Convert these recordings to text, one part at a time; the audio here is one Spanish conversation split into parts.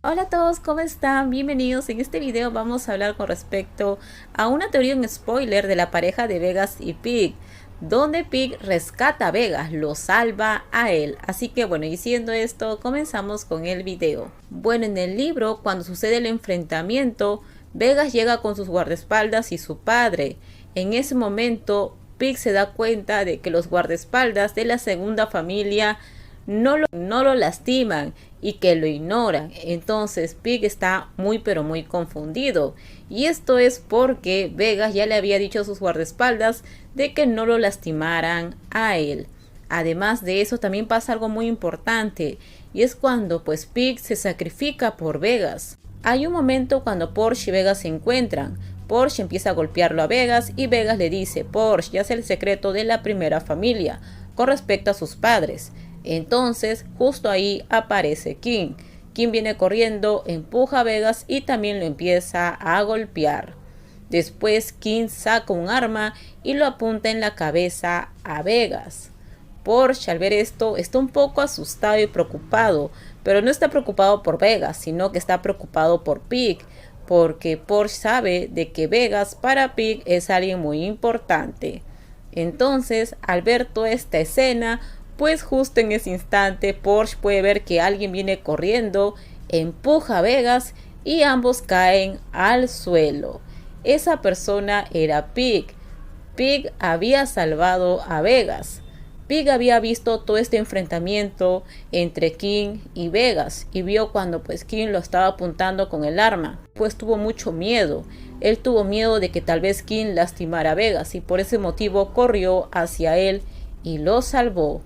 Hola a todos, ¿cómo están? Bienvenidos. En este video vamos a hablar con respecto a una teoría, un spoiler de la pareja de Vegas y Pig, donde Pig rescata a Vegas, lo salva a él. Así que bueno, diciendo esto, comenzamos con el video. Bueno, en el libro, cuando sucede el enfrentamiento, Vegas llega con sus guardaespaldas y su padre. En ese momento, Pig se da cuenta de que los guardaespaldas de la segunda familia no lo lastiman y que lo ignoran. Entonces Pig está muy pero muy confundido. Y esto es porque Vegas ya le había dicho a sus guardaespaldas de que no lo lastimaran a él. Además de eso también pasa algo muy importante, y es cuando pues Pig se sacrifica por Vegas. Hay un momento cuando Porsche y Vegas se encuentran. Porsche empieza a golpearlo a Vegas y Vegas le dice: Porsche, ya sé el secreto de la primera familia con respecto a sus padres. Entonces justo ahí aparece King. King viene corriendo, empuja a Vegas y también lo empieza a golpear. Después King saca un arma y lo apunta en la cabeza a Vegas. Porsche al ver esto está un poco asustado y preocupado, pero no está preocupado por Vegas, sino que está preocupado por Pig, porque Porsche sabe de que Vegas para Pig es alguien muy importante. Entonces, al ver toda esta escena, pues justo en ese instante Porsche puede ver que alguien viene corriendo, empuja a Vegas y ambos caen al suelo. Esa persona era Pig. Pig había salvado a Vegas. Pig había visto todo este enfrentamiento entre King y Vegas y vio cuando pues King lo estaba apuntando con el arma. Pues tuvo mucho miedo. Él tuvo miedo de que tal vez King lastimara a Vegas y por ese motivo corrió hacia él y lo salvó.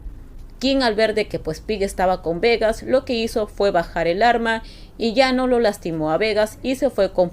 King, al ver de que pues Pig estaba con Vegas, lo que hizo fue bajar el arma y ya no lo lastimó a Vegas y se fue con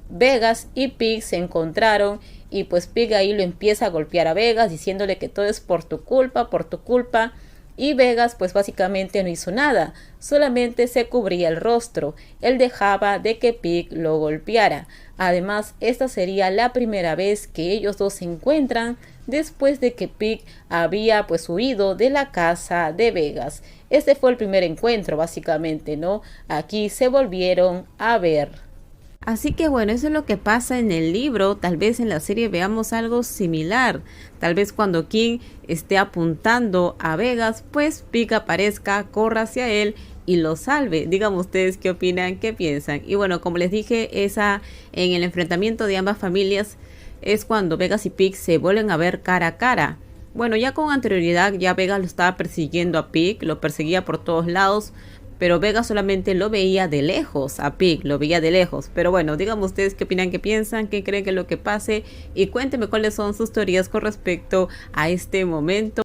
Vegas y Pig se encontraron y pues Pig ahí lo empieza a golpear a Vegas diciéndole que todo es por tu culpa, y Vegas pues básicamente no hizo nada, solamente se cubría el rostro. Él dejaba de que Pig lo golpeara. Además, esta sería la primera vez que ellos dos se encuentran después de que Pig había pues huido de la casa de Vegas. Este fue el primer encuentro básicamente, ¿no? Aquí se volvieron a ver. Así que bueno, eso es lo que pasa en el libro. Tal vez en la serie veamos algo similar. Tal vez cuando King esté apuntando a Vegas, pues Pig aparezca, corra hacia él y lo salve. Díganme ustedes qué opinan, qué piensan. Y bueno, como les dije, en el enfrentamiento de ambas familias es cuando Vegas y Pig se vuelven a ver cara a cara. Bueno, ya con anterioridad ya Vegas lo estaba persiguiendo a Pig, lo perseguía por todos lados, pero Vega solamente lo veía de lejos, a Pig lo veía de lejos. Pero bueno, díganme ustedes qué opinan, qué piensan, qué creen que es lo que pase, y cuéntenme cuáles son sus teorías con respecto a este momento.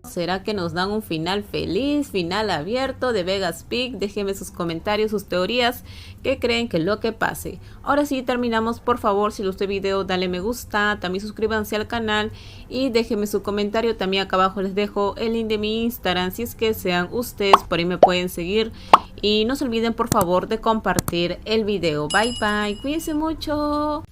¿Será que nos dan un final feliz, final abierto de Vegas Pig? Déjenme sus comentarios, sus teorías, qué creen que es lo que pase. Ahora sí terminamos. Por favor, si les gustó el video, dale me gusta, también suscríbanse al canal y déjenme su comentario. También acá abajo les dejo el link de mi Instagram, si es que sean ustedes, por ahí me pueden seguir. Y no se olviden por favor de compartir el video. Bye bye, cuídense mucho.